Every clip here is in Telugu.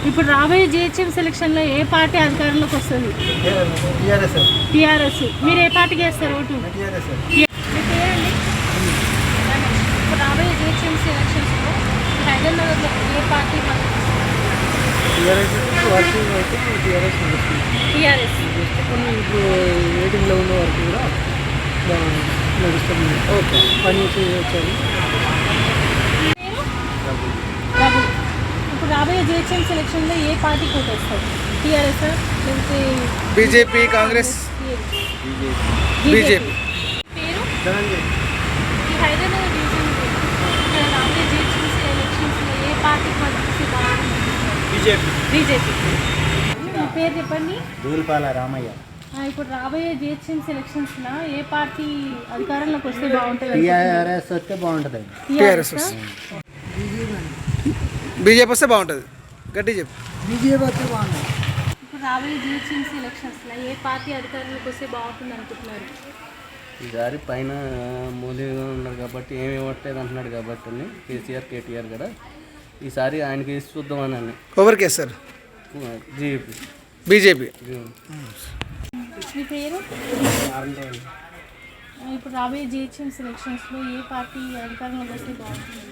ఇప్పుడు రాబోయే జిహెచ్ఎం సెలక్షన్లో ఏ పార్టీ అధికారంలోకి వస్తుంది? టీఆర్ఎస్. మీరు ఏ పార్టీకి వేస్తారు ఓటు? ఇప్పుడు రాబోయే జిహెచ్ఎం సెలక్షన్స్లో హైదరాబాద్లో ఏ పార్టీ టీఆర్ఎస్ ఇప్పుడు వెయిటింగ్లో ఉన్న వరకు కూడా నడుస్తుంది. ఓకే, పని వచ్చారు. ఇప్పుడు రాబోయే జిహెచ్ఎం సెలక్షన్లో ఏ పార్టీ కోటేస్తారు? టీఆర్ఎస్ లేకపోతే బీజేపీ, కాంగ్రెస్? బీజేపీ. పేరు ఈ హైదరాబాద్ డివిజన్ ఇక్కడ రాబోయే జిహెచ్ఎం ఎలక్షన్స్లో ఏ పార్టీకి మద్దతు బీజేపీ. మీ పేరు చెప్పండి. దూల్పాల రామయ్య. ఇప్పుడు రాబోయే జిహెచ్ఎం సెలక్షన్స్లో ఏ పార్టీ అధికారంలోకి వస్తే బాగుంటుంది? టీఆర్ఎస్ వస్తే బాగుంటుంది. టీఆర్ఎస్ బీజేపీ వస్తే బాగుంటుంది. గట్టి చెప్పు. బీజేపీ వస్తే బాగుంటుంది. ఇప్పుడు రాబోయే జిహెచ్ఎం ఎలక్షన్స్లో ఏ పార్టీ అధికారంలోకి వస్తే బాగుంటుంది అనుకుంటున్నారు? ఈసారి పైన మోదీగా ఉన్నారు కాబట్టి ఏమి ఇవ్వట్లేదు అంటున్నాడు కాబట్టి కేసీఆర్, కేటీఆర్ కూడా ఈసారి ఆయనకి వేసి చూద్దామని. ఎవరికి వేస్తారు? జీపీ. బీజేపీ. మీ పేరు? ఇప్పుడు రాబోయే జిహెచ్ఎం ఎలక్షన్స్లో ఏ పార్టీ అధికారంలోకి వస్తే బాగుంటుంది?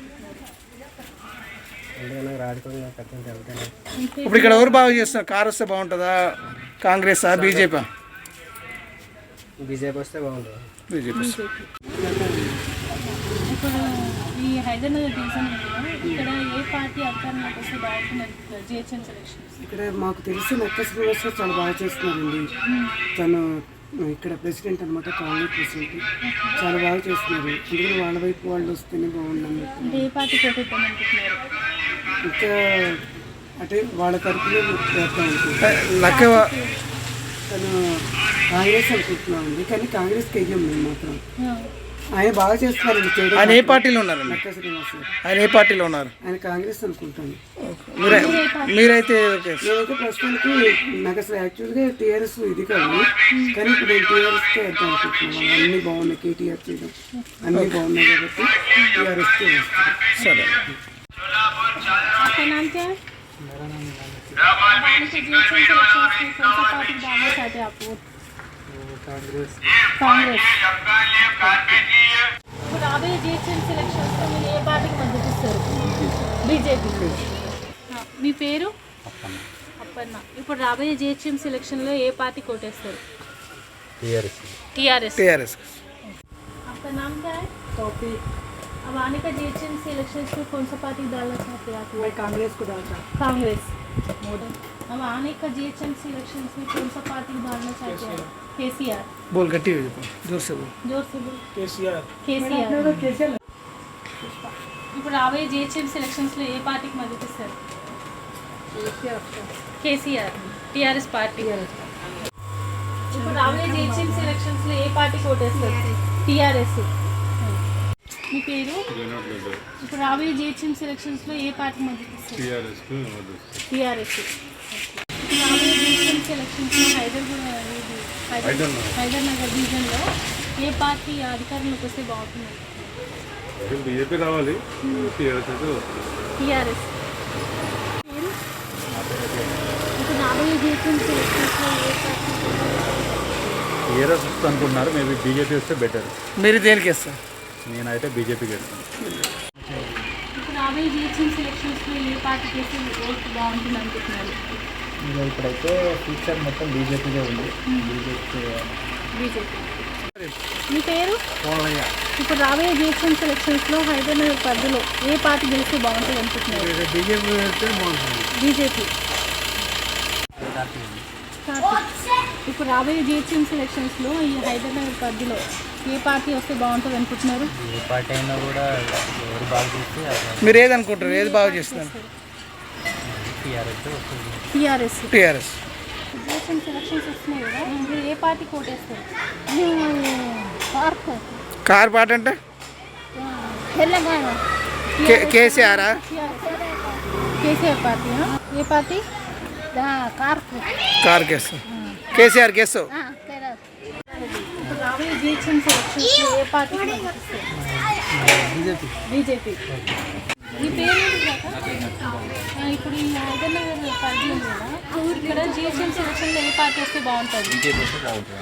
ఇప్పుడు ఇక్కడ ఎవరు బాగా చేస్తున్నారు? కార్ వస్తే బాగుంటుందా? కాంగ్రెసా, బీజేపీ? బీజేపీ వస్తే బాగుంటుంది. బీజేపీ. ఇప్పుడు ఈ హైదరాబాద్ డివిజన్ ఇక్కడ ఏ పార్టీ అధికారంలోకి వస్తే బాగుంటుంది జిహెచ్ఎం ఎలక్షన్స్? ఇక్కడ మాకు తెలిసి నక్క శ్రీనివాస్ చాలా బాగా చేస్తున్నారండి. తను ఇక్కడ ప్రెసిడెంట్ అనమాట, కాంగ్రెస్ ప్రెసిడెంట్. చాలా బాగా చేస్తున్నారు. అందుకని వాళ్ళ వైపు వాళ్ళు వస్తేనే బాగుండని. అంటే ఏ పార్టీ కోటేద్దాం అనుకుంటున్నారు? ఇంకా అంటే వాళ్ళ తరఫున చేద్దాం అనుకుంటున్నాను. తను కాంగ్రెస్ అనుకుంటున్నామండి, కానీ కాంగ్రెస్కి వెయ్యం మేము మాత్రం. ఆయన బాగా చేస్తున్నారండి. ఆయన ఏ పార్టీలో ఉన్నారు? నక్క శ్రీనివాస్ ఆయన ఏ పార్టీలో ఉన్నారు? ఆయన కాంగ్రెస్ అనుకుంటాను. మీరైతే నేనైతే ప్రస్తుతానికి నాకు అసలు యాక్చువల్గా టీఆర్ఎస్ ఇది కాదు, కానీ ఇప్పుడు నేను టీఆర్ఎస్కే వేద్దాం అనుకుంటున్నాను. అన్నీ బాగున్నాయి, కేటీఆర్ చేయడం అన్నీ బాగున్నాయి కాబట్టి టీఆర్ఎస్కే వేస్తాను. సరే. आपका नाम क्या है? मेरा नाम कौन सा पार्टी डालना चाहते हैं आप वोट? కాంగ్రెస్. ఇప్పుడు రాబోయే జిహెచ్ఎం ఎలక్షన్స్లో మీరు ఏ పార్టీకి మద్దతు ఇస్తారు? బీజేపీ. మీ పేరు? అప్పన్న. ఇప్పుడు రాబోయే జిహెచ్ఎం ఎలక్షన్లో ఏ పార్టీ కోటేస్తారు? टीआरएस. आपका नाम क्या है? टॉपी. अब आने का जिहएचएम इलेक्शंस में कौन सा पार्टी डालना चाहते हैं आप? मैं कांग्रेस को डालता. कांग्रेस. अब आने का जिहएचएम इलेक्शंस में कौन सा पार्टी डालना चाहते हैं? केसीआर. बोल गट्टी जोर से बोल. केसीआर. ఇప్పుడు రాబోయే జిహెచ్ఎం ఎలక్షన్స్లో ఏ పార్టీకి మద్దతు ఇస్తారు? కేసీఆర్. TRS party. ఇప్పుడు రాబోయే జిహెచ్ఎం ఎలక్షన్స్లో ఏ పార్టీ కోటేస్తారు? టీఆర్ఎస్. మీ పేరు? ఇప్పుడు రాబోయే జిహెచ్ఎం ఎలక్షన్స్లో ఏ పార్టీ మద్దతు ఇస్తారు? టీఆర్ఎస్. ఇప్పుడు రాబోయే జిహెచ్ఎం ఎలక్షన్స్లో హైదరాబాద్ డివిజన్లో ఏ పార్టీ అధికారంలోకి వస్తే బాగుంటుంది? బీజేపీ రావాలి. టీఆర్ఎస్. ఇప్పుడు రాబోయే జిహెచ్ఎం ఎలక్షన్స్లో ఏ పార్టీ? టీఆర్ఎస్ వస్తుంది అనుకుంటున్నారు. మేబీ బీజేపీ వస్తే బెటర్. మీరు దేనికి వేస్తారు? నేనైతే బీజేపీకి వెళ్తాను. ఇప్పుడు రాబోయే జిహెచ్ఎం ఎలక్షన్స్లో ఏ పార్టీకి వేస్తే ఓటు బాగుంటుంది అనుకుంటున్నారు? ఇప్పుడైతే ఫ్యూచర్ మొత్తం బీజేపీగా ఉంది. బీజేపీ. మీ పేరు? ఇప్పుడు రాబోయే జిహెచ్ఎం ఎలక్షన్స్లో హైదరాబాద్ పరిధిలో ఏ పార్టీ గెలిస్తే బాగుంటుంది అనుకుంటున్నారు? బీజేపీ వెళ్తే బాగుంటుంది. బీజేపీ. ఇప్పుడు రాబోయే జిహెచ్ఎం ఎలక్షన్స్లో ఈ హైదరాబాద్ పరిధిలో ఏ పార్టీ వస్తే బాగుంటుంది అనుకుంటున్నారు? ఏ పార్టీ అయినా కూడా ఎవరు బాగా చేస్తే మీరు ఏది అనుకుంటారు? ఏది బాగా చేస్తున్నారు? టీఆర్ఎస్. టీఆర్ఎస్. జిహెచ్ఎం ఎలక్షన్స్ వస్తున్నాయి కదా, మీరు ఏ పార్టీ కోటేస్తారు? కార్ పార్టీ అంటే తెలంగాణ. కేసీఆరా? KCR party. ఏ party? Car case. KCR case. ఇప్పుడు రాబోయే జిహెచ్ఎం ఎలక్షన్స్లో ఏ పార్టీ? బీజేపీ. మీ పేరు ఏంటి కాక? ఇప్పుడు ఈ హైదరాబాద్ పరిధి ఉంది కదా, ఇక్కడ జిహెచ్ఎంసీ ఎలక్షన్లో ఏ పార్టీ వస్తే బాగుంటుంది?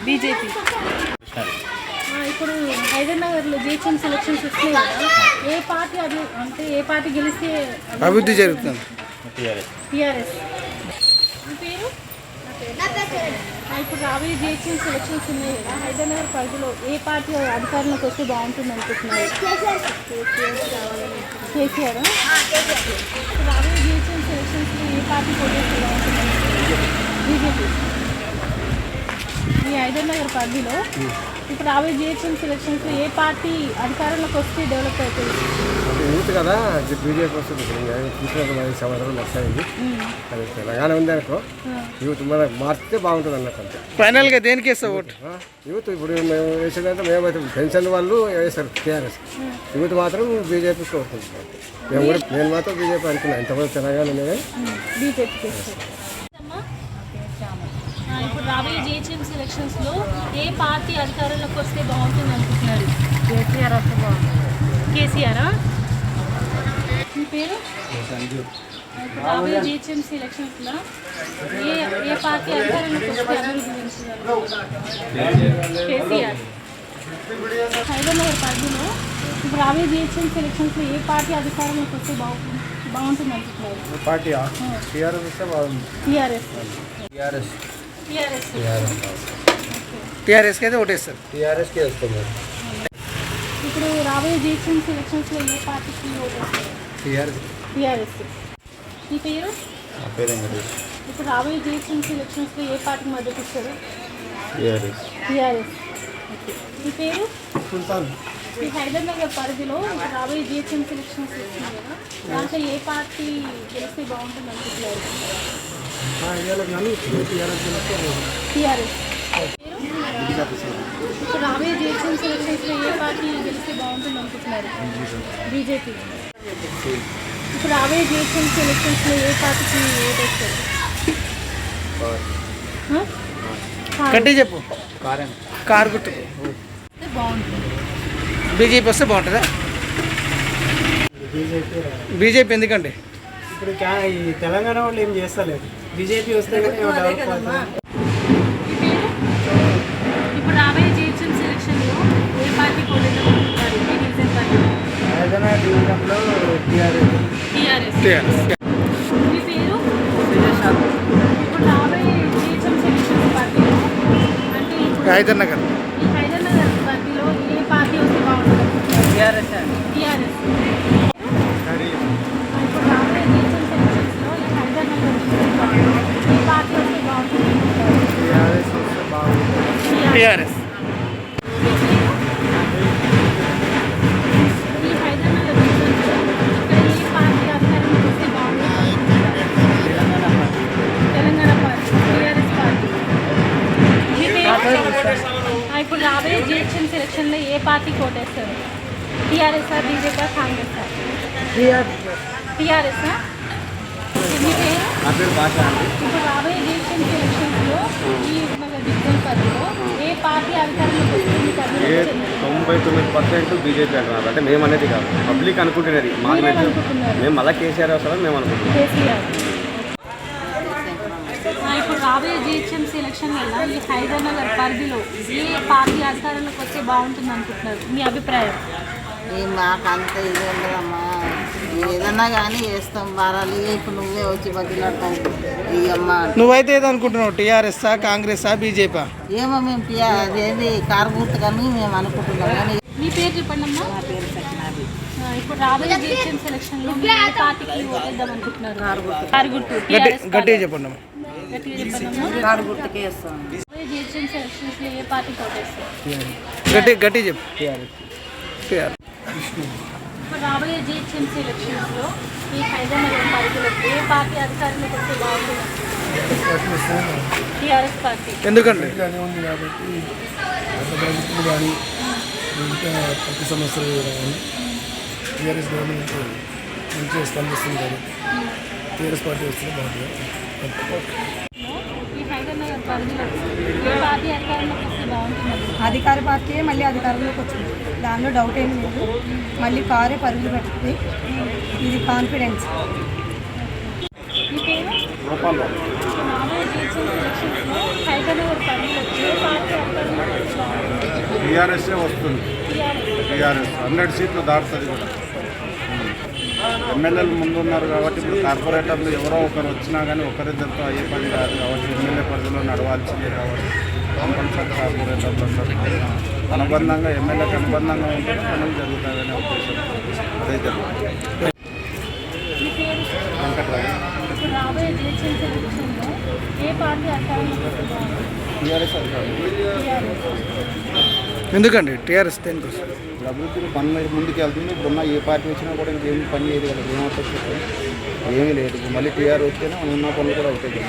బీజేపీ. ఇప్పుడు హైదరాబాద్లో జిహెచ్ఎంసీ ఎలక్షన్స్ వస్తున్నాయి కదా, ఏ పార్టీ అది అంటే ఏ పార్టీ గెలిస్తే అభివృద్ధి జరుగుతుంది. టీఆర్ఎస్. మీ పేరు? ఇప్పుడు రాబోయే జిహెచ్ఎంసీ ఎలక్షన్స్ ఉన్నాయి కదా, హైదరాబాద్ పరిధిలో ఏ పార్టీ అధికారంలోకి వస్తే బాగుంటుంది అనుకుంటున్నారు? కేసీఆర్. ఇప్పుడు రాబోయే జిహెచ్ఎంసీ ఎలక్షన్స్లో ఏ పార్టీ పోటీ బాగుంటుంది? బీజేపీ. ఈ హైదరాబాద్ పరిధిలో ఇప్పుడు రాబోయే జిహెచ్ఎంసీ ఎలక్షన్స్లో ఏ పార్టీ అధికారంలోకి వస్తే డెవలప్ అవుతుంది? యూత్ కదా బీజేపీ వస్తుంది. తీసుకున్న 5 సంవత్సరాలు నచ్చాయి. అది తెలంగాణ ఉంది అనుకో, యూత్ మనకు మార్చితే బాగుంటుంది అన్నట్టు అంతే. ఫైనల్గా దేనికి వేస్తావు ఓటు? యూత్ ఇప్పుడు మేము వేసేదంటే మేమైతే పెన్షన్ వాళ్ళు వేస్తారు టీఆర్ఎస్, యూత్ మాత్రం బీజేపీ కోరుకుంటున్నాం. నేను మాత్రం బీజేపీ అనుకున్నాను. ఇంతమంది తెలంగాణ ఉన్నాయి బీజేపీకి. ఇప్పుడు రాబోయే జిహెచ్ఎంసీ ఎలక్షన్స్లో ఏ పార్టీ అధికారంలోకి వస్తే బాగుంటుంది అనుకుంటున్నారు? కేసీఆర్ వస్తే బాగుంటుంది. కేసీఆరా? మీ పేరు? ఇప్పుడు రాబోయే జిహెచ్ఎంసీ ఎలక్షన్స్లో ఏ పార్టీ అధికారంలోకి వస్తే అభివృద్ధి చెందుతున్నారు? కేసీఆర్. హైదరాబాద్ పరిధిలో ఇప్పుడు రాబోయే జిహెచ్ఎంసీ ఎలక్షన్స్లో ఏ పార్టీ అధికారంలోకి వస్తే బాగుంటుంది అనుకుంటున్నారు? పార్టీ టీఆర్ఎస్ వస్తే బాగుంది. టీఆర్ఎస్. టీఆర్ఎస్కి అయితే ఓటేస్తారు. టీఆర్ఎస్కి వస్తుంది. ఇప్పుడు రాబోయే జిహెచ్ఎంసీ ఎలక్షన్స్లో ఏ పార్టీకి ఓటేస్తారు? టీఆర్ఎస్. మీ పేరు? ఇప్పుడు రాబోయే జిహెచ్ఎంసీ ఎలక్షన్స్లో ఏ పార్టీకి మద్దతు ఇస్తారు? టీఆర్ఎస్. మీ పేరు? ఈ హైదరాబాద్ పరిధిలో రాబోయే జిహెచ్ఎంసీ ఎలక్షన్స్ వస్తున్నాయి కదా, దాంట్లో ఏ పార్టీ గెలిస్తే బాగుంటుంది అనుకుంటున్నారు? టీఆర్ఎస్. ఇప్పుడు రాబోయే జిహెచ్ఎంసీ ఎలక్షన్స్లో ఏ పార్టీ గెలిస్తే బాగుంటుంది అనుకుంటున్నారు? బీజేపీ. ఇప్పుడు రాబోయే జిహెచ్ఎంసీ ఎలక్షన్స్లో ఏ పార్టీకి ఓటేస్తారు? గట్టి చెప్పు. కారు గుర్తు. బాగుంటుంది. బీజేపీ వస్తే బాగుంటుందా? బీజేపీ ఎందుకండి? ఇప్పుడు ఈ తెలంగాణ వాళ్ళు ఏం చేస్తలేదు, బీజేపీ వస్తే ఇప్పుడు రాబోయే జిహెచ్ఎంసీ ఎలక్షన్లో ఏ పార్టీ ఓటేద్దాం అనుకుంటున్నారు? మీ రీజన్ పార్టీ? టీఆర్ఎస్. మీ పేరు? ఇప్పుడు రాబోయే జిహెచ్ఎంసీ ఎలక్షన్స్ పరిధిలో అంటే ఇప్పుడు హైదరాబాద్ ఈ హైదరాబాద్ పరిధిలో ఏ పార్టీ వస్తే బాగుంటుంది? టీఆర్ఎస్. ఇప్పుడు రాబోయే జిహెచ్ఎంసీ ఎలక్షన్స్లో ఈ హైదరాబాద్ పరిధిలో ఏ పార్టీ వస్తే బాగుంటుంది? టీఆర్ఎస్. ఈ హైదరాబాద్ ఎలక్షన్స్లో ఇక్కడ ఏ పార్టీ అధికారంలోకి వస్తే బాగుంటుంది? తెలంగాణ పార్టీ. TRS party. మీ పేరు? ఇప్పుడు రాబోయే జిహెచ్ఎంసీ ఎలక్షన్లో ఏ పార్టీకి ఓటేస్తారు? TRS, BJP, Congress? టీఆర్ఎస్. మీ పేరు? నా పేరు భాష అండి. ఇప్పుడు రాబోయే జిహెచ్ఎంసీ ఎలక్షన్స్లో ఈ డివిజన్ పరిధిలో ఏ పార్టీ అధికారంలోకి వస్తే మీకు అభివృద్ధి చెందుతుంది? 99% బీజేపీ అంటున్నారు. అంటే మేము అనేది కాదు, పబ్లిక్ అనుకుంటున్నది. మాకు మీరేం అనుకుంటున్నారు? మేము మళ్ళీ కేసీఆర్ వస్తామని మేము అనుకుంటున్నాం. కేసీఆర్. ఇప్పుడు రాబోయే జిహెచ్ఎంసీ ఎలక్షన్ వల్ల ఈ హైదరాబాద్ పరిధిలో ఏ పార్టీ అధికారంలోకి వస్తే బాగుంటుంది అనుకుంటున్నారు? మీ అభిప్రాయం? మాకు అంత ఇది ఉండదమ్మా, ఏదన్నా కానీ వేస్తాం బారాలి. ఇప్పుడు నువ్వే వచ్చి బతిలాడతావు ఇవమ్మా. నువ్వైతే ఏదో అనుకుంటున్నావు, టీఆర్ఎస్ఆ, కాంగ్రెసా, బీజేపీ? ఏమో మేము అదేది కారు గుర్తు కానీ మేము అనుకుంటున్నాం. కానీ మీ పేరు చెప్పండి అమ్మా. నా పేరు సత్యనాథి. ఇప్పుడు రాబోయే జిహెచ్ఎంసీ ఎలక్షన్లో మీరు ఏ పార్టీకి ఓటేద్దాం అనుకుంటున్నారు? కారు గుర్తు. టీఆర్ఎస్ గట్టిగా చెప్పండి అమ్మా. గట్టిగా చెప్పండి అమ్మా. కారు గుర్తుకే వేస్తాం. రాబోయే జిహెచ్ఎంసీ ఎలక్షన్స్లో ఏ పార్టీకి ఓటేస్తారు? గట్టి చెప్పు. టీఆర్ఎస్. ఇప్పుడు రాబోయే జిహెచ్ఎంసీ ఎలక్షన్స్లో ఈ హైదరాబాద్ పరిధిలో ఏ పార్టీ అధికారంలోకి వస్తే బాగుంటుంది? TRS party. ఎందుకండి? ఉంది కాబట్టి ప్రభుత్వం కానీ ఇంకా ప్రతి సంవత్సరం కానీ టీఆర్ఎస్ గవర్నమెంట్ మంచిగా స్పందిస్తుంది కాబట్టి టీఆర్ఎస్ పార్టీ వస్తుంది బాగుంటుంది. ఈ హైదరాబాద్ పరిధిలో ఏ పార్టీ అధికారంలోకి వస్తే బాగుంటుంది? అధికార పార్టీ మళ్ళీ అధికారంలోకి వచ్చింది, దానిలో డౌట్ ఏం లేదు. మళ్ళీ కారే పరుగులు పెడుతుంది, ఇది కాన్ఫిడెన్స్. మీ పేరు? రాబోయే జిహెచ్ఎంసీ ఎలక్షన్స్లో హైదరాబాద్ పరిధిలో ఏ పార్టీ అధికారంలోకి వస్తే బాగుంటుంది? టీఆర్ఎస్ఏ వస్తుంది. టీఆర్ఎస్ 100 సీట్లు దాటుతుంది కూడా. ఎమ్మెల్యేలు ముందున్నారు కాబట్టి ఇప్పుడు కార్పొరేటర్లు ఎవరో ఒకరు వచ్చినా కానీ ఒకరిద్దరితో అయ్యే పని కాదు కాబట్టి ఎమ్మెల్యే పరిధిలో నడవాల్సిందే కాబట్టి కంపల్సరీ కార్పొరేటర్లు అందరూ అనుబంధంగా ఎమ్మెల్యేకి అనుబంధంగా ఉంటే పనులు జరుగుతాయనే ఉద్దేశం అదే జరుగుతుంది. మీ పేరు? వెంకట్రావు. ఇప్పుడు రాబోయే జిహెచ్ఎంసీ ఎలక్షన్లో ఏ పార్టీ అధికారంలోకి వస్తే బాగుంటుంది? టీఆర్ఎస్ అధికారులు ఎందుకండి టీఆర్ఎస్ దేనికోసం? అభివృద్ధి పనులు ముందుకు వెళ్తుంది. ఇప్పుడున్న ఏ పార్టీ వచ్చినా కూడా ఇంకేం పని చేయదు కదా, ఏమవుతుంది ఏమీ లేదు. ఇప్పుడు మళ్ళీ టీఆర్ వస్తేనే ఉన్న పనులు కూడా అవుతాయి.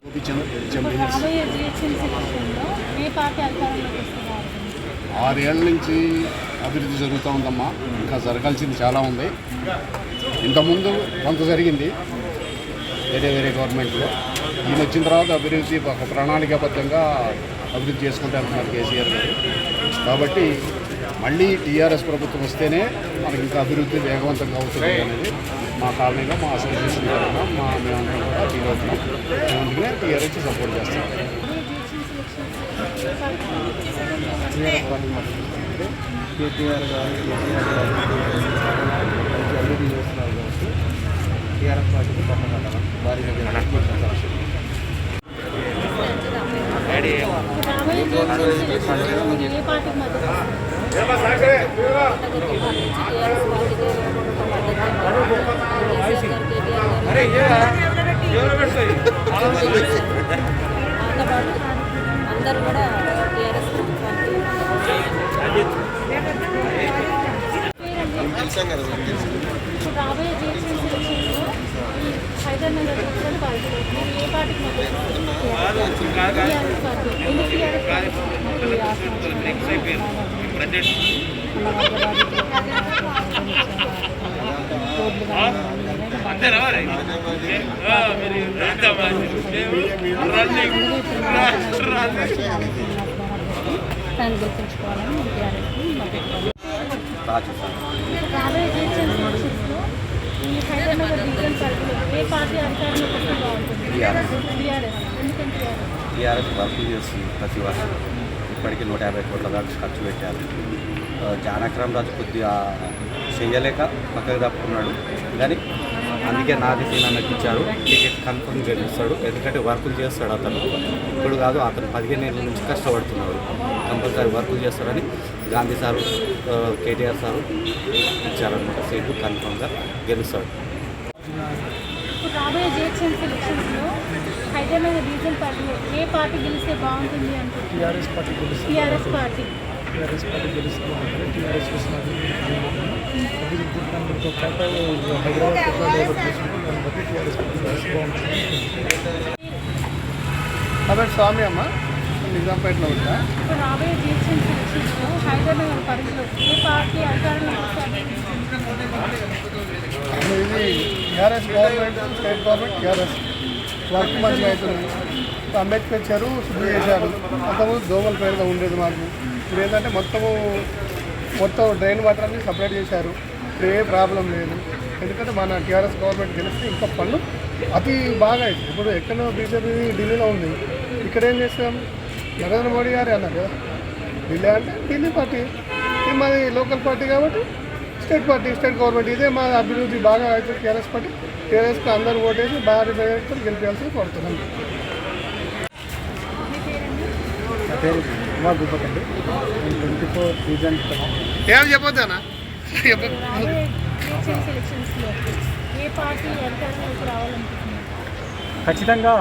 ఇప్పుడు రాబోయే జిహెచ్ఎంసీ ఎలక్షన్లో ఏ పార్టీ అధికారంలోకి వస్తే బాగుంటుంది? 6 ఏళ్ళ నుంచి అభివృద్ధి జరుగుతూ ఉందమ్మా. ఇంకా జరగాల్సింది చాలా ఉంది. ఇంతకుముందు కొంత జరిగింది వేరే గవర్నమెంట్లో. ఈయన వచ్చిన తర్వాత అభివృద్ధి ఒక ప్రణాళికాబద్ధంగా అభివృద్ధి చేసుకుంటూ వెళ్తున్నారు కేసీఆర్ గారు. కాబట్టి మళ్ళీ టీఆర్ఎస్ ప్రభుత్వం వస్తేనే మనకి ఇంకా అభివృద్ధి వేగవంతంగా అవుతుంది అనేది మా కాలనీలో మా అసోసియేషన్ ద్వారా మేమందరం కూడా ఫీల్ అవుతున్నాం. మేము అందుకనే టీఆర్ఎస్ సపోర్ట్ చేస్తాం. కేటీఆర్ గారు అభివృద్ధి చేస్తున్నారు కాబట్టి టీఆర్ఎస్ పార్టీకి పట్టగలం భారీగా రాబోయే జిహెచ్ఎంసీ ఎలక్షన్లో మీరు ఏ పార్టీకి మద్దతు అందరూ కూడా టీఆర్ఎస్ ప్రభుత్వానికి ఇప్పుడు రాబోయే జిహెచ్ఎంసీ ఎలక్షన్లో హైదరాబాద్ మున్సిపల్ పార్టీలో మీరు ఏ పార్టీకి మద్దతు? TRS party. ఎందుకు టీఆర్ఎస్ దాన్ని గుర్తుంచుకోవాలని రాబోయే జిహెచ్ఎంసీ ఎలక్షన్స్లో ఈ హైదరాబాద్ డివిజన్ పరిధిలో ఏ పార్టీ అధికారంలోకి వస్తే బాగుంటుంది? టీఆర్ఎస్. ఎందుకంటే టీఆర్ఎస్ వర్క్ చేస్తుంది ప్రతి వర్షం. ఇప్పటికీ 150 కోట్ల దాకా ఖర్చు పెట్టారు. జానక్రామ్ రాజు కొద్దిగా చేయలేక పక్కకు తప్పుకున్నాడు, కానీ అందుకే నాది సీనాన్నకి ఇచ్చారు. టికెట్ కన్ఫర్మ్ గెలుస్తాడు, ఎందుకంటే వర్కులు చేస్తాడు అతను. ఇప్పుడు కాదు, అతను 15 ఏళ్ళ నుంచి కష్టపడుతున్నాడు. కంపల్సరీ వర్కులు చేస్తాడని గాంధీ సారు, కేటీఆర్ సారు ఇచ్చారనమాట. సీటు కన్ఫర్మ్గా గెలుస్తాడు. ఇప్పుడు రాబోయే జిహెచ్ఎంసీ ఎలక్షన్స్లో హైదరాబాద్ డివిజన్ పరిధిలో ఏ పార్టీ గెలిస్తే బాగుంటుంది అంటే? టీఆర్ఎస్ పార్టీ గెలుస్తుంది. TRS party. టీఆర్ఎస్ పార్టీ గెలుస్తూ ఉంటుంది. టీఆర్ఎస్ వస్తున్నది అభివృద్ధితో పాటు హైదరాబాద్ డెవలప్ చేసుకుంటే దాన్ని బట్టి టీఆర్ఎస్ పార్టీ బాగుంటుంది. కాబట్టి స్వామి అమ్మ నిజాంపేటలో ఉంటా. ఇప్పుడు రాబోయే జిహెచ్ఎంసీ ఎలక్షన్స్లో హైదరాబాద్ పరిధిలో ఏ పార్టీ అధికారంలో వస్తే ఇది TRS government, state government TRS work మంచిగా అవుతుంది. అంబేద్కర్ చెరువు శుద్ధి చేశారు. అంతకుముందు దోమల పేరుగా ఉండేది మాకు. ఇప్పుడు ఏంటంటే మొత్తం డ్రైన్ వాటర్ అన్ని సపరేట్ చేశారు. ఇప్పుడు ఏ ప్రాబ్లం లేదు. ఎందుకంటే మన టీఆర్ఎస్ గవర్నమెంట్ గెలిస్తే ఇంకా పనులు అతి బాగా అవుతుంది. ఇప్పుడు ఎక్కడో బీజేపీ ఢిల్లీలో ఉంది, ఇక్కడ ఏం చేస్తాం? నరేంద్ర మోడీ గారే అన్నారు కదా, ఢిల్లీ అంటే ఢిల్లీ పార్టీ, ఇది మాది లోకల్ పార్టీ కాబట్టి స్టేట్ పార్టీ, స్టేట్ గవర్నమెంట్. ఇదే మా అభివృద్ధి బాగా అవుతుంది. టీఆర్ఎస్ పార్టీ, టీఆర్ఎస్కి అందరూ ఓటేసి భారీ ప్రజలతో గెలిపించాల్సి కోరుతున్నాం. నా పేరు కుమార్ భూపతి అండి. నేను 24 సీజన్ ఏం చెప్పొద్దానా? రాబోయే జిహెచ్ఎంసీ ఎలక్షన్స్లో ఏ పార్టీ అధికారంలోకి రావాలనుకుంటున్నారు? ఖచ్చితంగా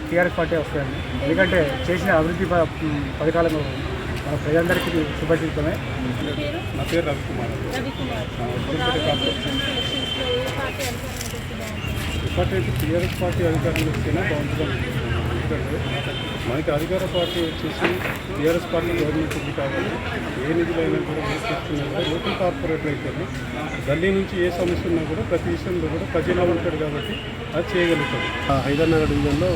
టీఆర్ఎస్ పార్టీ వస్తుందండి. ఎందుకంటే చేసిన అభివృద్ధి పథకాలను మన ప్రజలందరికీ శుభచిత్తమే. నా పేరు రవికుమార్. రవికుమార్. రాబోయే జిహెచ్ఎంసీ ఎలక్షన్స్లో ఏ పార్టీ అధికారంలోకి వస్తే బాగుంటుంది? ఇప్పటి టీఆర్ఎస్ పార్టీ అధికారంలో వస్తేనే బాగుంటుంది. ఎందుకంటే మనకి అధికార పార్టీ వచ్చేసి టీఆర్ఎస్ పార్టీ గవర్నమెంట్ ఉంది కాబట్టి ఏ నిధులైనా కూడా ఏ తెచ్చుకున్నా కూడా లోకల్ కార్పొరేటర్ అయితే ఢిల్లీ నుంచి ఏ సమస్య ఉన్నా కూడా ప్రతి విషయంలో కూడా ప్రజల్లో ఉంటాడు కాబట్టి అది చేయగలుగుతాడు. హైదరాబాద్ డివిజన్లో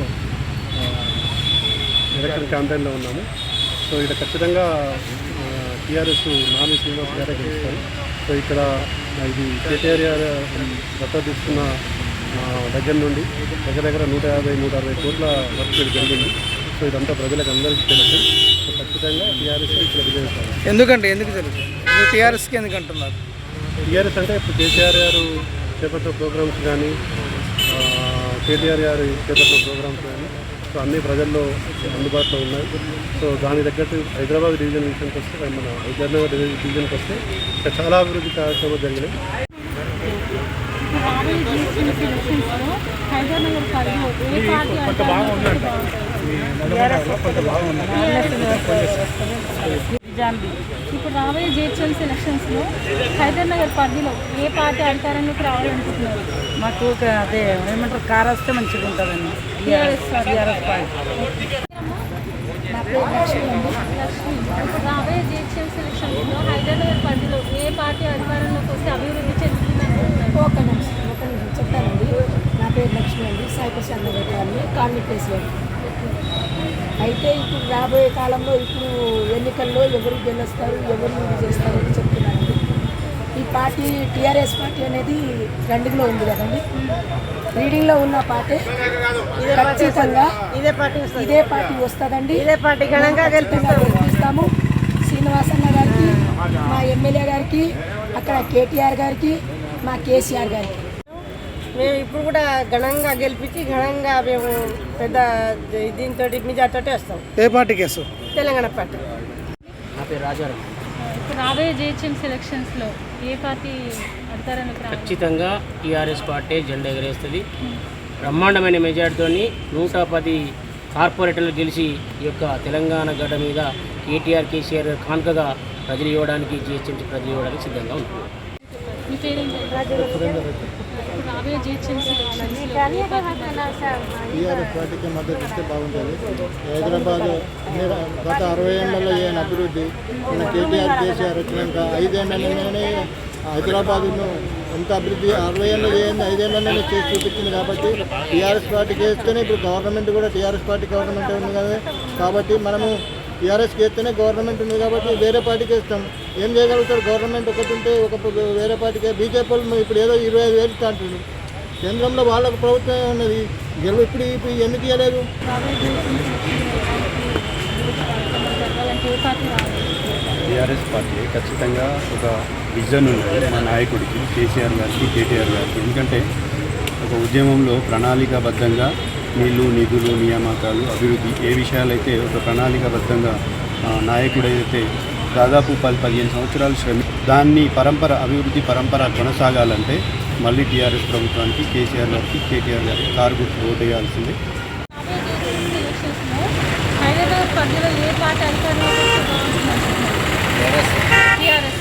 ఎలక్షన్ క్యాంపెయిన్లో ఉన్నాము. సో ఇక్కడ ఖచ్చితంగా టీఆర్ఎస్ నాని శ్రీనివాస్ గారే గెలుస్తారు. సో ఇక్కడ ఇది కేటీఆర్ గారు దత్తత తీసుకున్న దగ్గర నుండి దగ్గర 150-160 కోట్ల వర్క్ జరిగింది. సో ఇదంతా ప్రజలకు అందరికీ తెలుసు. సో ఖచ్చితంగా టీఆర్ఎస్ ఇక్కడ విజయిస్తారు. ఎందుకు జరుగుతుంది? టీఆర్ఎస్కి ఎందుకు అంటున్నారు? టీఆర్ఎస్ అంటే ఇప్పుడు కేసీఆర్ గారు చేపట్టిన ప్రోగ్రామ్స్ కానీ కేటీఆర్ గారు చేపట్టిన ప్రోగ్రామ్స్ కానీ సో అన్ని ప్రజల్లో అందుబాటులో ఉన్నాయి. సో దాని తగ్గట్టు హైదరాబాద్ డివిజన్ విషయానికి వస్తే మన హైదరాబాద్ డివిజన్కి వస్తే ఇక్కడ చాలా అభివృద్ధి కార్యక్రమాలు జరిగినాయి. ఇప్పుడు రాబోయే జిహెచ్ఎంసీ ఎలక్షన్స్లో హైదరాబాద్ పరిధిలో ఏ పార్టీ అధికారంలోకి రావాలనుకుంటున్నారు? మాకు అదే ఏమంటారు కార్ వస్తే మంచిగా ఉంటుందండి. TRS party. ఇప్పుడు రాబోయే జిహెచ్ఎంసీ ఎలక్షన్స్లో హైదరాబాద్ పరిధిలో ఏ పార్టీ అధికారంలోకి వస్తే అభివృద్ధి చెందుతున్నారు? ఒక నిమిషం చెప్తానండి. నా పేరు లక్ష్మి అండి, సైకిల్ నగర్ కాలనీ ప్లేస్. అయితే ఇప్పుడు రాబోయే కాలంలో ఇప్పుడు ఎన్నికల్లో ఎవరు గెలుస్తారు, ఎవరు చేస్తారు అని చెప్తున్నారండి. ఈ పార్టీ టీఆర్ఎస్ పార్టీ అనేది ట్రెండింగ్లో ఉంది కదండి. రీడింగ్లో ఉన్న పార్టీ ఖచ్చితంగా ఇదే పార్టీ వస్తుందండి. ఇదే పార్టీ గెలిపిస్తాము. శ్రీనివాసన్న గారికి, మా ఎమ్మెల్యే గారికి, అక్కడ కేటీఆర్ గారికి, మా కేసీఆర్ గారికి మేము ఇప్పుడు కూడా ఘనంగా గెలిపించి ఘనంగా మేము పెద్ద దీంతో మెజార్టీతో వస్తాం. ఏ పార్టీకి వేస్తాం? తెలంగాణ పార్టీ. నా పేరు రాజారావు. ఇప్పుడు రాబోయే జిహెచ్ఎంసీ ఎలక్షన్స్లో ఏ పార్టీ అధికారానికి రావాలి? ఖచ్చితంగా టీఆర్ఎస్ పార్టీ జెండా ఎగరేస్తుంది. బ్రహ్మాండమైన మెజార్టీతో 110 కార్పొరేటర్లు గెలిచి ఈ యొక్క తెలంగాణ గడ్డ మీద కేసీఆర్ కానుకగా ప్రజలు ఇవ్వడానికి జిహెచ్ఎంసీ ప్రజలు ఇవ్వడానికి సిద్ధంగా ఉంటుంది. మీ పేరు? రాబోయే జిహెచ్ఎంసీ టీఆర్ఎస్ పార్టీకి మద్దతు ఇస్తే బాగుంటుంది. హైదరాబాద్ గత 60 ఏళ్లలో ఏమైనా అభివృద్ధి మన కేసీఆర్ వచ్చినాక 5 ఏళ్లలోనే హైదరాబాద్ను ఎంత అభివృద్ధి 60 ఏళ్ళు చేయండి 5 ఏళ్లలోనే చేసి చూపించింది. కాబట్టి టీఆర్ఎస్ పార్టీకి వేస్తేనే ఇప్పుడు గవర్నమెంట్ కూడా టీఆర్ఎస్ పార్టీ గవర్నమెంట్ ఉంది కదా. కాబట్టి మనము టీఆర్ఎస్కి వేస్తేనే గవర్నమెంట్ ఉంది కాబట్టి వేరే పార్టీకి వేస్తాం. ఏం చేయగలుగుతారు? గవర్నమెంట్ ఒకటి ఉంటే వేరే పార్టీకి. బీజేపీ వాళ్ళు ఇప్పుడు ఏదో 25,000 ఇస్తా అంటున్నారు. కేంద్రంలో వాళ్ళకు ప్రభుత్వం ఉన్నది. ఇప్పుడు ఎందుకు ఇవ్వలేదు? టీఆర్ఎస్ పార్టీ ఖచ్చితంగా ఒక విజన్ ఉంది మా నాయకుడికి కేసీఆర్ గారికి, కేటీఆర్ గారికి. ఎందుకంటే ఒక ఉద్యమంలో ప్రణాళికాబద్ధంగా నీళ్లు, నిధులు, నియామకాలు, అభివృద్ధి ఏ విషయాలైతే ఒక ప్రణాళికాబద్ధంగా నాయకుడైతే దాదాపు 10-15 సంవత్సరాలు దాన్ని అభివృద్ధి పరంపర కొనసాగాలంటే మళ్ళీ టీఆర్ఎస్ ప్రభుత్వానికి, కేసీఆర్ గారికి, కేటీఆర్ గారికి కారు గుర్తు ఓటు వేయాల్సిందే.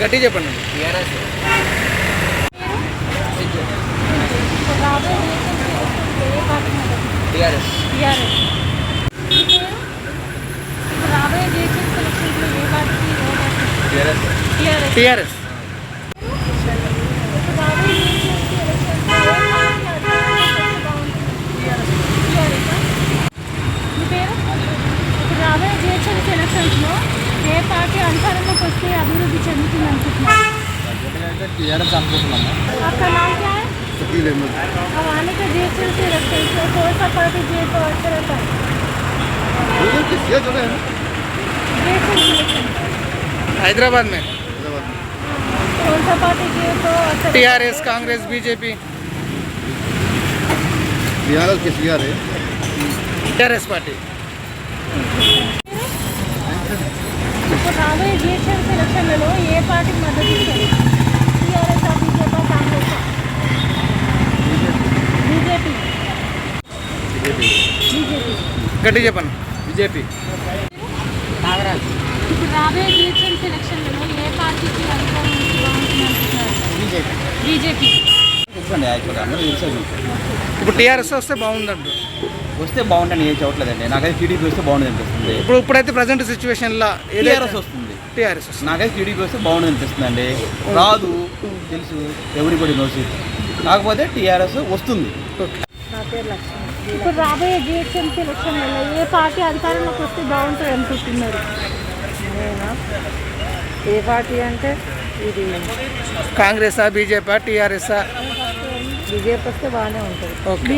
గట్టి చెప్పండి. టీఆర్ఎస్. రాబోయే జిహెచ్ఎంసీ ఎలక్షన్స్లో ఏ పార్టీ అధికారంలోకి వస్తే అభివృద్ధి చెందుతుంది అనుకుంటున్నారు? టీఆర్ఎస్ అనుకుంటున్నాము. आपका नाम क्या है? अब आने के जिहएचएमसी इलेक्शंस में कौन सा पार्टी जीत तो अच्छा रहता है? हैदराबाद में कौन सा पार्टी जीत तो अच्छा? TRS, Congress, BJP. TRS party. ఇప్పుడు రాబోయే జిహెచ్ఎంసీ ఎలక్షన్లలో ఏ పార్టీకి మద్దతు ఇస్తారు? TRS, BJP, Congress? బీజేపీ. గట్టి చెప్పండి. బీజేపీ. ఇప్పుడు రాబోయే జిహెచ్ఎంసీ ఎలక్షన్లలో ఏ పార్టీకి అధికారం బాగుంటుంది అనుకుంటున్నారు? బీజేపీ. ఇప్పుడు టీఆర్ఎస్ వస్తే బాగుందంటారు. వస్తే బాగుంటుంది ఏం చెప్పట్లేదండి. నాకైతే టీడీపీ వస్తే బాగుంటుంది అనిపిస్తుంది. ఇప్పుడైతే ప్రజెంట్ సిచ్యువేషన్లో టీఆర్ఎస్ వస్తుంది. నాకైతే టీడీపీ వస్తే బాగుంటుంది అనిపిస్తుంది అండి. రాదు తెలుసు, ఎవరిబడి నోసి. కాకపోతే టీఆర్ఎస్ వస్తుంది. నా పేరు లక్ష్మి. ఇప్పుడు రాబోయే జిహెచ్ఎంసీ ఎలక్షన్లలో ఏ పార్టీ అధికారంలోకి వస్తే బాగుంటుంది అనుకుంటున్నారు? ఏ పార్టీ అంటే ఇది కాంగ్రెసా, బీజేపీ, టీఆర్ఎస్ఆ? బీజేపీ వస్తే బాగానే ఉంటుంది. ఓకే.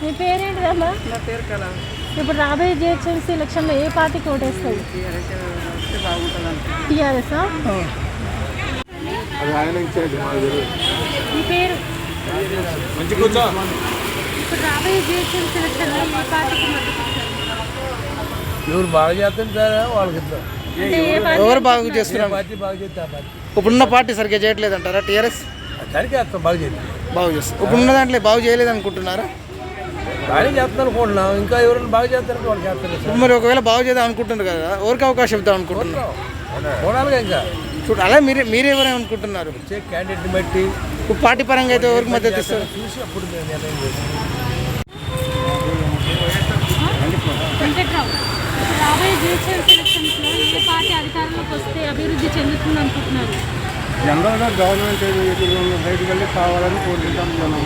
మీ పేరేంటిదమ్మా? నా పేరు కళ. ఇప్పుడు రాబోయే జిహెచ్ఎంసీ ఎలక్షన్లో ఏ పార్టీకి ఓటేస్తుంది? టీఆర్ఎస్. మీ పేరు? ఇప్పుడు రాబోయే జిహెచ్ఎంసీ ఎలక్షన్లో ఏ పార్టీకి మద్దతు ఇస్తారు? ఎవరు బాగా చేస్తుంటారా వాళ్ళకి ఇద్దాం. అంటే ఏ పార్టీ? ఎవరు బాగా చేస్తున్నారు? ఇప్పుడున్న పార్టీ సరిగ్గా చేయట్లేదు అంటారా? టీఆర్ఎస్ సరిగ్గా బాగా చేద్దాం. బాగా చేస్తారు. ఇప్పుడున్న దాంట్లో బాగు చేయలేదు అనుకుంటున్నారా? బాగానే చేస్తాను అనుకుంటున్నాం. ఇంకా ఎవరైనా బాగా చేస్తారంటే వాళ్ళు చేస్తారు. ఇప్పుడు మరి ఒకవేళ బాగు చేద్దాం అనుకుంటున్నారు కదా, ఎవరికి అవకాశం ఇద్దాం అనుకుంటున్నారు? చూడాలిగా ఇంకా చూడు, అలా మీరెవరేమనుకుంటున్నారు? క్యాండిడేట్ని బట్టి ఇప్పుడు పార్టీ పరంగా అయితే ఎవరికి మద్దతు ఇస్తారు? చూసి అప్పుడు మేము నిర్ణయం చేస్తాం. వెంకట్రావు, ఇప్పుడు రాబోయే జిహెచ్ఎంసీ ఎలక్షన్స్లో ఏ పార్టీ అధికారంలోకి వస్తే అభివృద్ధి చెందుతుంది అనుకుంటున్నారు? జనరల్గా గవర్నమెంట్ బయటకు వెళ్ళి కావాలని కోరుకుంటాం. మనం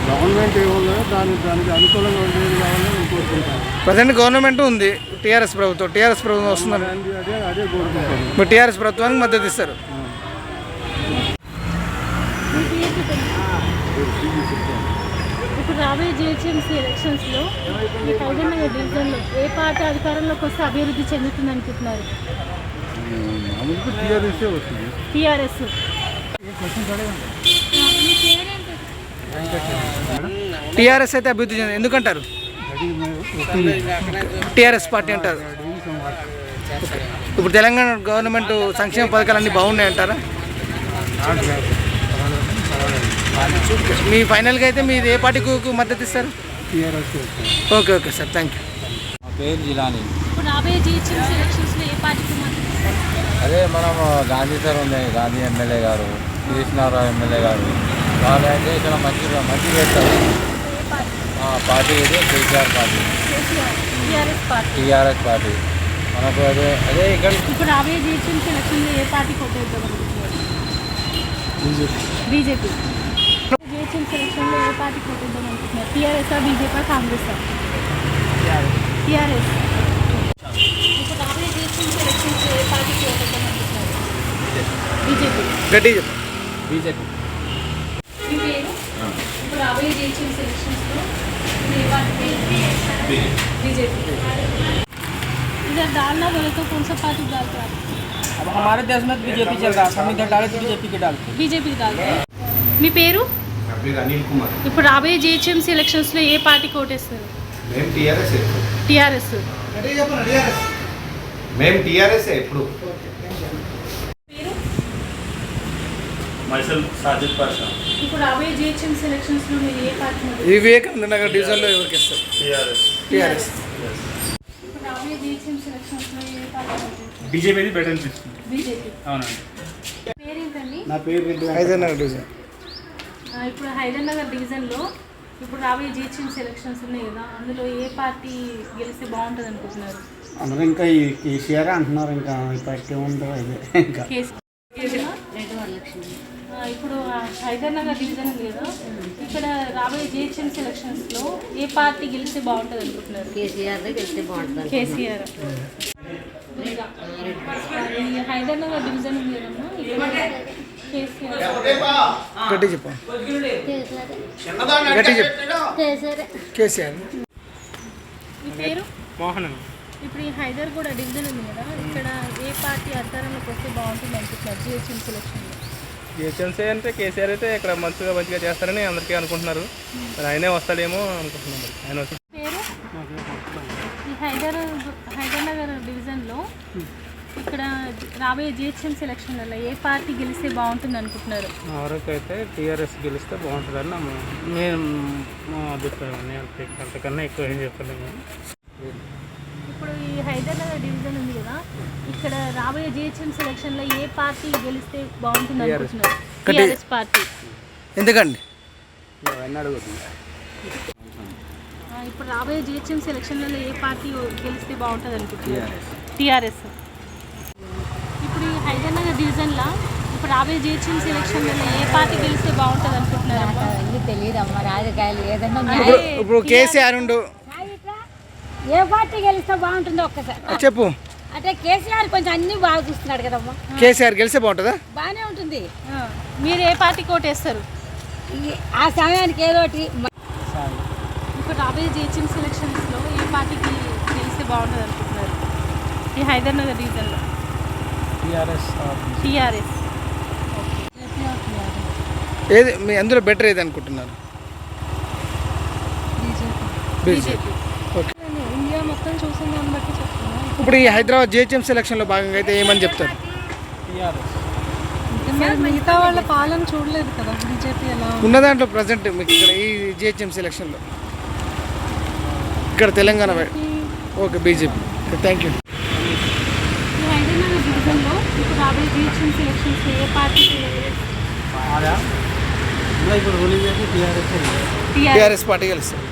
గవర్నమెంట్ ఏమున్నాయో దానికి అనుకూలంగా ఉండేది కావాలని నేను కోరుకుంటాను. ప్రజెంట్ గవర్నమెంట్ ఉంది, టీఆర్ఎస్ ప్రభుత్వం వస్తుందని అదే కోరుకుంటాను. ఇప్పుడు టీఆర్ఎస్ ప్రభుత్వానికి మద్దతు ఇస్తారు. ఇప్పుడు రాబోయే జిహెచ్ఎంసీ ఎలక్షన్స్లో ఈ హైదరాబాద్ డివిజన్లో ఏ పార్టీ అధికారంలోకి వస్తే అభివృద్ధి చెందుతుంది అనుకుంటున్నారు? టీఆర్ఎస్. టీఆర్ఎస్ అయితే అభివృద్ధి చెంది ఎందుకంటారు? టీఆర్ఎస్ పార్టీ అంటారు. ఇప్పుడు తెలంగాణ గవర్నమెంట్ సంక్షేమ పథకాలన్నీ బాగున్నాయి అంటారా? మీ ఫైనల్గా అయితే మీరు ఏ పార్టీకి మద్దతు ఇస్తారు? Okay okay sir, thank you. మా పేరు జిలాని. ఇప్పుడు రాబోయే జిహెచ్ఎంసీ ఎలక్షన్స్లో ఏ పార్టీకి మద్దతు ఇస్తారు? అదే మనం గాంధీ సార్ ఉంది, గాంధీ ఎమ్మెల్యే గారు, కృష్ణారావు ఎమ్మెల్యే గారు, వాళ్ళు అయితే ఇక్కడ మంచి చేస్తారు. పార్టీ ఇది కేసీఆర్ పార్టీ, టీఆర్ఎస్ పార్టీ మనకు అదే ఇక్కడ. ఇప్పుడు రాబోయే జిహెచ్ఎంసీ ఎలక్షన్లో ఏ పార్టీకి ఓటేద్దాం అనుకుంటున్నారు? బీజేపీ. జిహెచ్ఎంసీ ఎలక్షన్లో ఏ పార్టీకి ఓటేద్దాం అనుకుంటున్నారు? టీఆర్ఎస్ఆ, బీజేపీ, కాంగ్రెసా? టీఆర్ఎస్. ఇప్పుడు రాబోయే జిహెచ్ఎంసీ ఎలక్షన్స్లో ఏ పార్టీకి ఓటేద్దాం అనుకుంటున్నారు? బీజేపీ. గట్టి బీజేపీ. మీ పేరు? ఇప్పుడు రాబోయే జిహెచ్ఎంసీ ఎలక్షన్స్లో ఏ పార్టీ? बीजेपी. इधर डालना बोले तो कौन सा पार्टी डालते हैं? अब हमारे देश में बीजेपी चल रहा है, हम इधर डाले तो बीजेपी के डालते हैं. बीजेपी डालते हैं. మీ పేరు? నా పేరు అనిల్ కుమార్. ఇప్పుడు రాబోయే జిహెచ్ఎంసీ ఎలక్షన్స్లో ఏ పార్టీకి ఓటేస్తారు? మేము టీఆర్ఎస్. టీఆర్ఎస్. మేము టీఆర్ఎస్ ఎప్పుడు. ఇప్పుడు రాబోయే జిహెచ్ఎంసీ ఎలక్షన్స్లో మీరు ఏ పార్టీ? ఈ వివేకానంద నగర్ డివిజన్లో ఎవరికి ఇస్తారు? టీఆర్ఎస్. ఇప్పుడు రాబోయే జిహెచ్ఎంసీ ఎలక్షన్స్లో ఏ పార్టీ? బీజేపీ బెటర్ అనిపిస్తుంది. బీజేపీ. అవునండి. పేరేంటండి? నా పేరు హైదరాబాద్ నగర్ డివిజన్. ఇప్పుడు హైదరాబాద్ డివిజన్లో ఇప్పుడు రాబోయే జిహెచ్ఎంసీ ఎలక్షన్స్ ఉన్నాయి కదా, అందులో ఏ పార్టీ గెలిస్తే బాగుంటుంది అనుకుంటున్నారు? అందరూ ఇంకా ఈ కేసీఆర్ అంటున్నారు, ఇంకా పార్టీ ఉండదు అదే ఇంకా. ఇప్పుడు హైదరాబాద్ డివిజన్ ఉంది కదా, ఇక్కడ రాబోయే జిహెచ్ఎంసీ ఎలక్షన్స్లో ఏ పార్టీ గెలిస్తే బాగుంటుంది అనుకుంటున్నారు? కేసీఆర్ గెలిస్తే బాగుంటుంది. కేసీఆర్. ఈ హైదరాబాద్ డివిజన్ ఉంది కదమ్మా, ఇక్కడ కేసీఆర్. గట్టి చెప్పు. గట్టి చెప్పు. కేసీఆర్. మీ పేరు? మోహన్. ఇప్పుడు ఈ హైదరాబాద్ డివిజన్ ఉంది కదా, ఇక్కడ ఏ పార్టీ అధికారంలోకి వస్తే బాగుంటుంది అనుకుంటున్నారు జిహెచ్ఎంసీ ఎలక్షన్లో? జిహెచ్ఎంసీ అంటే కేసీఆర్ అయితే ఇక్కడ మంచిగా చేస్తారని అందరికీ అనుకుంటున్నారు. మరి ఆయనే వస్తాడేమో అనుకుంటున్నారు. ఆయన వచ్చి పేరు? ఈ హైదరాబాద్ డివిజన్లో ఇక్కడ రాబోయే జిహెచ్ఎంసీ ఎలక్షన్లలో ఏ పార్టీ గెలిస్తే బాగుంటుంది అనుకుంటున్నారు? మా వరకు అయితే టీఆర్ఎస్ గెలిస్తే బాగుంటుందని నేను మా అభిప్రాయం. అంతకన్నా ఎక్కువ ఏం చెప్పలేము. ఇప్పుడు ఈ హైదరాబాద్ డివిజన్ ఉంది కదా, ఇక్కడ రాబోయే జిహెచ్ఎంసీ ఎలక్షన్లో ఏ పార్టీ గెలిస్తే బాగుంటుంది అనుకుంటున్నారు? TRS party. ఎందుకండి? ఇప్పుడు రాబోయే జిహెచ్ఎంసీ ఎలక్షన్లలో ఏ పార్టీ గెలిస్తే బాగుంటుంది అనుకుంటున్నారు? టీఆర్ఎస్. ఇప్పుడు ఈ హైదరాబాద్ డివిజన్లో ఇప్పుడు ఇప్పుడు రాబోయే జిహెచ్ఎంసీ ఎలక్షన్లలో ఏ పార్టీ గెలిస్తే బాగుంటుంది అనుకుంటున్నారమ్మా? అవన్నీ తెలియదు అమ్మ, రాజకీయాలు ఏదన్నా ఇప్పుడు కేసీఆర్ ఉండు, ఏ పార్టీ గెలిస్తే బాగుంటుందో ఒక్కసారి చెప్పు. అంటే కేసీఆర్ కొంచెం అన్ని బాగా చూస్తున్నాడు కదమ్మా. కేసీఆర్ గెలిస్తే బాగుంటుందా? బాగానే ఉంటుంది. మీరు ఏ పార్టీకి ఓటేస్తారు? ఆ సమయానికి ఏదోటి. ఇప్పుడు రాబోయే జిహెచ్ఎంసీ ఎలక్షన్స్లో ఏ పార్టీకి గెలిస్తే బాగుంటుంది అనుకుంటున్నారు ఈ హైదరాబాద్ రీజన్లో? టీఆర్ఎస్. ఏది మీ అందులో బెటర్ ఏది అనుకుంటున్నారు? బీజేపీ. ఓకే. ఇండియా మొత్తం చూసిన దాన్ని బట్టి చెప్తున్నా. ఇప్పుడు ఈ హైదరాబాద్ జిహెచ్ఎంసీ ఎలక్షన్లో భాగంగా అయితే ఏమని చెప్తారు? మిగతా వాళ్ళ పాలన చూడలేదు కదా బీజేపీ ఎలా ఉన్న దాంట్లో ప్రజెంట్ మీకు ఇక్కడ ఈ జిహెచ్ఎంసీ ఎలక్షన్లో ఇక్కడ Telangana okay BJP. Thank you. ఈ హైదరాబాద్ డివిజన్లో ఇప్పుడు రాబోయే జిహెచ్ఎంసీ ఎలక్షన్స్ ఏ పార్టీకి? టీఆర్ఎస్ పార్టీ గెలుస్తారు.